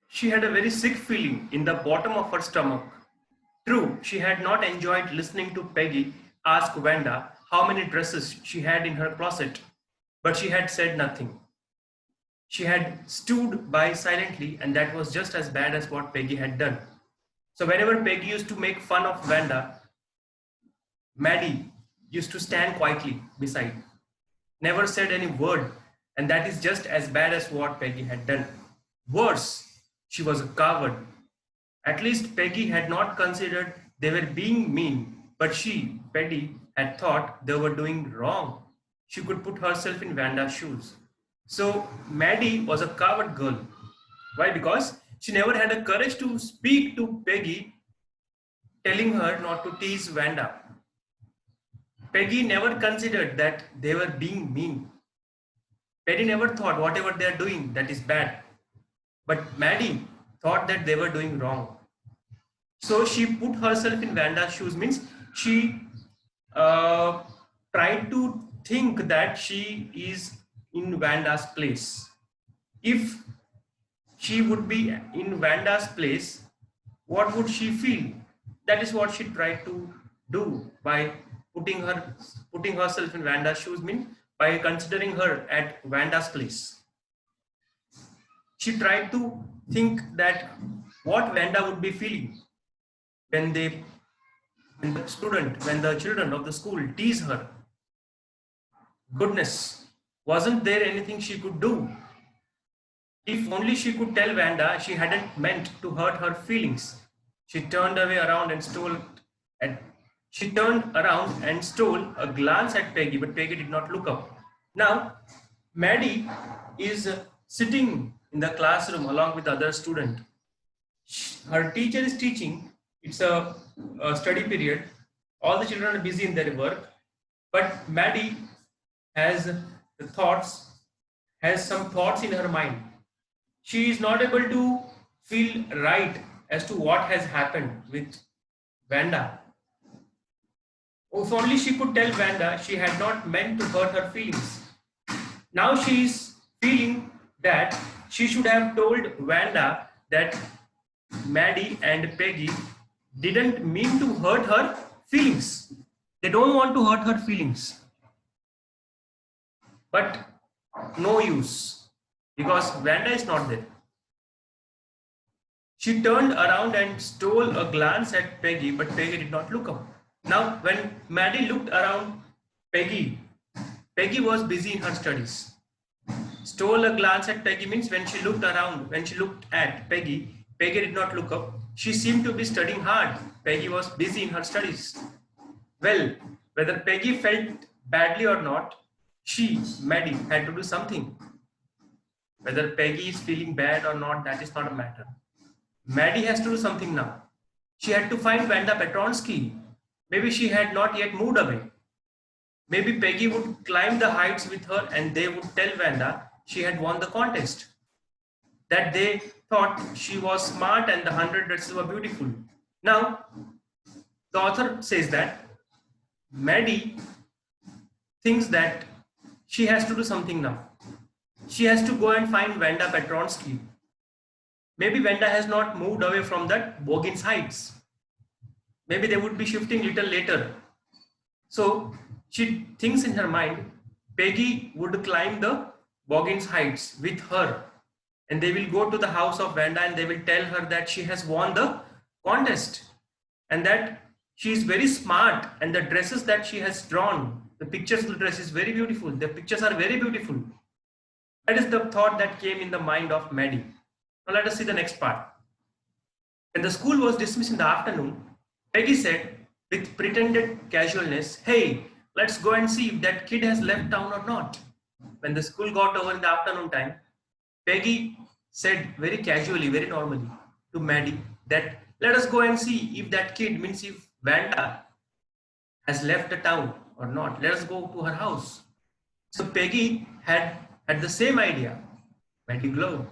She had a very sick feeling in the bottom of her stomach. True, she had not enjoyed listening to Peggy ask Wanda how many dresses she had in her closet, but she had said nothing. She had stood by silently, and that was just as bad as what Peggy had done. So, whenever Peggy used to make fun of Wanda, Maddie used to stand quietly beside, never said any word, and that is just as bad as what Peggy had done. Worse, she was a coward. At least Peggy had not considered they were being mean, but she, Peggy, had thought they were doing wrong. She could put herself in Vanda's shoes. So Maddie was a coward girl. Why? Because she never had the courage to speak to Peggy, telling her not to tease Vanda. Peggy never considered that they were being mean. Peggy never thought whatever they are doing that is bad. But Maddie thought that they were doing wrong. So she put herself in Vanda's shoes, means she uh, tried to think that she is in Vanda's place. If she would be in Vanda's place, what would she feel? That is what she tried to do by putting herself in Vanda's shoes, means by considering her at Vanda's place. She tried to think that what Vanda would be feeling when when the children of the school tease her. Goodness, wasn't there anything she could do? If only she could tell Vanda she hadn't meant to hurt her feelings. She turned away around and stole at she turned around and stole a glance at Peggy, but Peggy did not look up. Now, Maddie is sitting in the classroom along with the other student. Her teacher is teaching. It's a study period. All the children are busy in their work, but Maddie has has some thoughts in her mind. She is not able to feel right as to what has happened with Vanda. If only she could tell Vanda she had not meant to hurt her feelings. Now she is feeling that she should have told Vanda that Maddie and Peggy didn't mean to hurt her feelings. They don't want to hurt her feelings. But no use, because Vanda is not there. She turned around and stole a glance at Peggy, but Peggy did not look up. Now, when Maddie looked around Peggy, Peggy was busy in her studies. Stole a glance at Peggy means when she looked around, when she looked at Peggy, Peggy did not look up. She seemed to be studying hard. Peggy was busy in her studies. Well, whether Peggy felt badly or not, she, Maddie, had to do something. Whether Peggy is feeling bad or not, that is not a matter. Maddie has to do something now. She had to find Vanda Petronsky. Maybe she had not yet moved away. Maybe Peggy would climb the heights with her and they would tell Vanda she had won the contest. That they thought she was smart and the 100 dresses were beautiful. Now, the author says that Maddie thinks that she has to do something now. She has to go and find Vanda Petronsky. Maybe Vanda has not moved away from that Bogin's Heights. Maybe they would be shifting little later. So she thinks in her mind, Peggy would climb the Boggins Heights with her, and they will go to the house of Vanda and they will tell her that she has won the contest and that she is very smart, and the dresses that she has drawn, the pictures of the dress is very beautiful. The pictures are very beautiful. That is the thought that came in the mind of Maddie. Now let us see the next part. When the school was dismissed in the afternoon, Peggy said with pretended casualness, "Hey, let's go and see if that kid has left town or not." When the school got over in the afternoon time, Peggy said very casually, very normally to Maddie that let us go and see if that kid, means if Vanda has left the town or not. Let us go to her house. So Peggy had the same idea. Maddie glowed.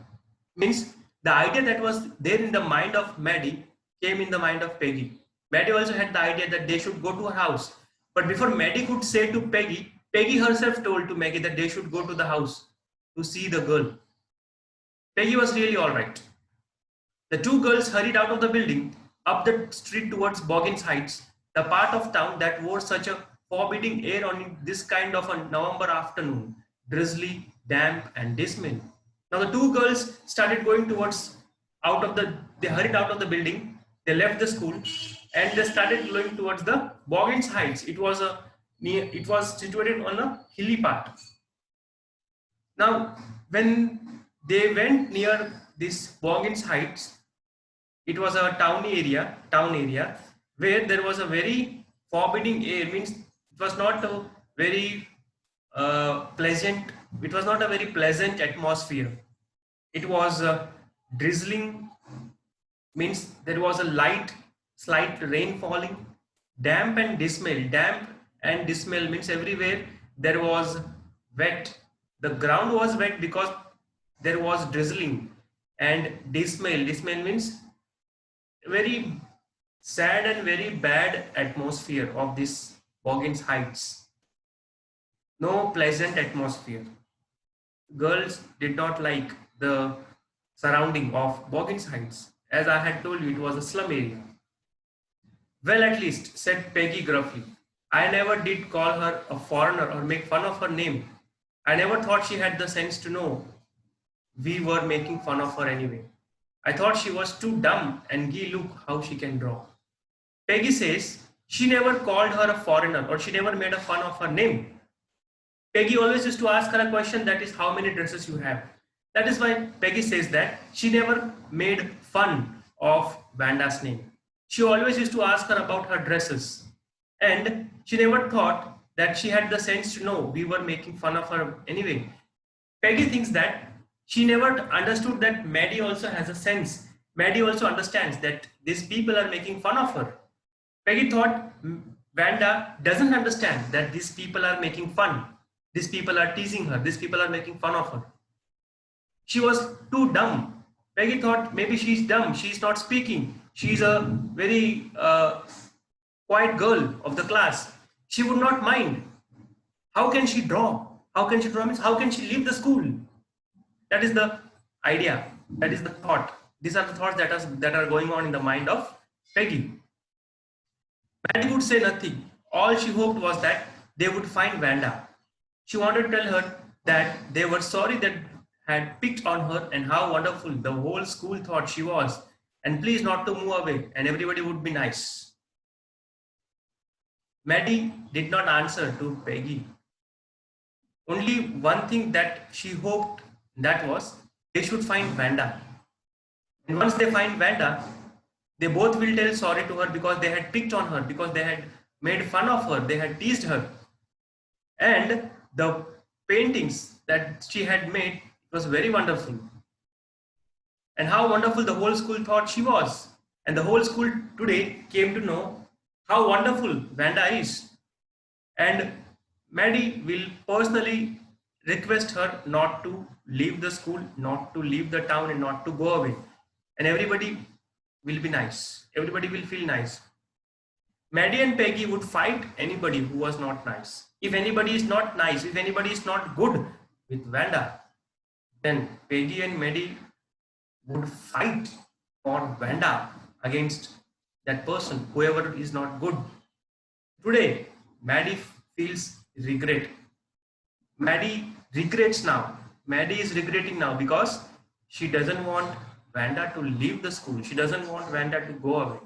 Means the idea that was there in the mind of Maddie came in the mind of Peggy. Maddie also had the idea that they should go to her house. But before Maddie could say to Peggy, Peggy herself told to Maggie that they should go to the house to see the girl. Peggy was really all right. The two girls hurried out of the building, up the street towards Boggins Heights, the part of town that wore such a forbidding air on this kind of a November afternoon, drizzly, damp, and dismal. Now the two girls started going towards they hurried out of the building, they left the school, and they started going towards the Boggins Heights. It was situated on a hilly part. Now, when they went near this Boggins Heights, it was a town area where there was a very forbidding air. Means it was not a very pleasant. It was not a very pleasant atmosphere. It was drizzling. Means there was a slight rain falling. Damp and dismal. Damp and dismal means everywhere there was wet. The ground was wet because there was drizzling. And dismal means very sad and very bad atmosphere of this Boggins Heights. No pleasant atmosphere. Girls did not like the surrounding of Boggins Heights. As I had told you, it was a slum area. Well, at least, said Peggy gruffly, I never did call her a foreigner or make fun of her name. I never thought she had the sense to know we were making fun of her anyway. I thought she was too dumb, and gee, look how she can draw. Peggy says she never called her a foreigner or she never made a fun of her name. Peggy always used to ask her a question, that is, how many dresses you have. That is why Peggy says that she never made fun of Vanda's name. She always used to ask her about her dresses. And she never thought that she had the sense to know we were making fun of her anyway. Peggy thinks that she never understood that Maddie also has a sense. Maddie also understands that these people are making fun of her. Peggy thought Vanda doesn't understand that these people are making fun. These people are teasing her. These people are making fun of her. She was too dumb. Peggy thought maybe she's dumb. She's not speaking. She's a very quiet girl of the class. She would not mind. How can she draw? How can she draw means how can she leave the school? That is the idea. That is the thought. These are the thoughts that are going on in the mind of Peggy. Maddie would say nothing. All she hoped was that they would find Vanda. She wanted to tell her that they were sorry that had picked on her and how wonderful the whole school thought she was, and please not to move away and everybody would be nice. Maddie did not answer to Peggy. Only one thing that she hoped, that was they should find Vanda. And once they find Vanda, they both will tell sorry to her because they had picked on her, because they had made fun of her, they had teased her. And the paintings that she had made was very wonderful. And how wonderful the whole school thought she was. And the whole school today came to know how wonderful Vanda is. And Maddie will personally request her not to leave the school, not to leave the town, and not to go away. And everybody will be nice. Everybody will feel nice. Maddie and Peggy would fight anybody who was not nice. If anybody is not nice, if anybody is not good with Vanda, then Peggy and Maddie would fight for Vanda against that person, whoever is not good. Today, Maddie feels regret. Maddie regrets now. Maddie is regretting now because she doesn't want Vanda to leave the school. She doesn't want Vanda to go away.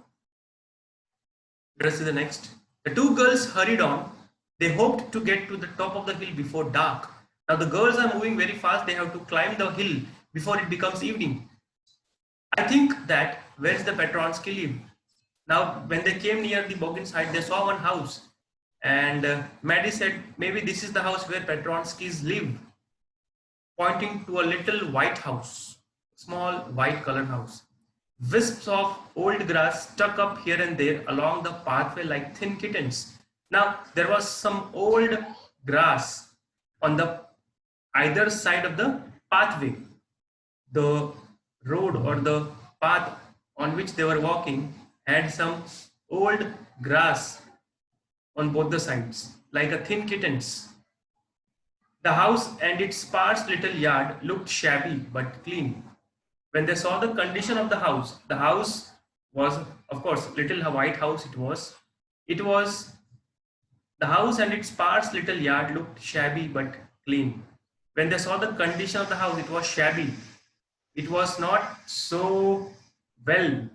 Let us see the next. The two girls hurried on. They hoped to get to the top of the hill before dark. Now the girls are moving very fast. They have to climb the hill before it becomes evening. I think that where is the Petronsky live? Now when they came near the Boggins Heights, they saw one house. And Maddie said, maybe this is the house where Petronskys live. Pointing to a little white house. Small white colored house. Wisps of old grass stuck up here and there along the pathway like thin kittens. Now there was some old grass on the either side of the pathway. The road or the path on which they were walking had some old grass on both the sides, like a thin kittens. The house and its sparse little yard looked shabby but clean. When they saw the condition of the house was, of course, little white house it was. It was the house and its sparse little yard looked shabby but clean. When they saw the condition of the house, it was shabby. It was not so well.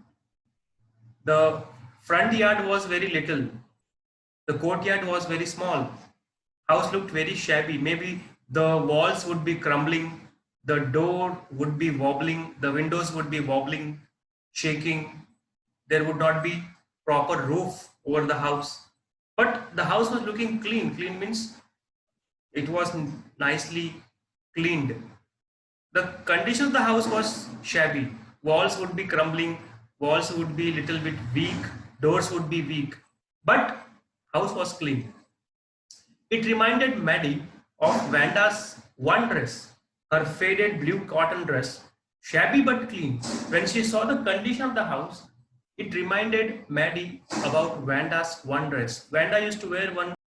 The front yard was very little. The courtyard was very small. House looked very shabby. Maybe the walls would be crumbling, the door would be wobbling, the windows would be wobbling, shaking. There would not be proper roof over the house. But the house was looking clean. Clean means it was nicely cleaned. The condition of the house was shabby. Walls would be crumbling, walls would be little bit weak, doors would be weak. But house was clean. It reminded Maddie of Vanda's one dress, her faded blue cotton dress, shabby but clean. When she saw the condition of the house, it reminded Maddie about Vanda's one dress. Vanda used to wear one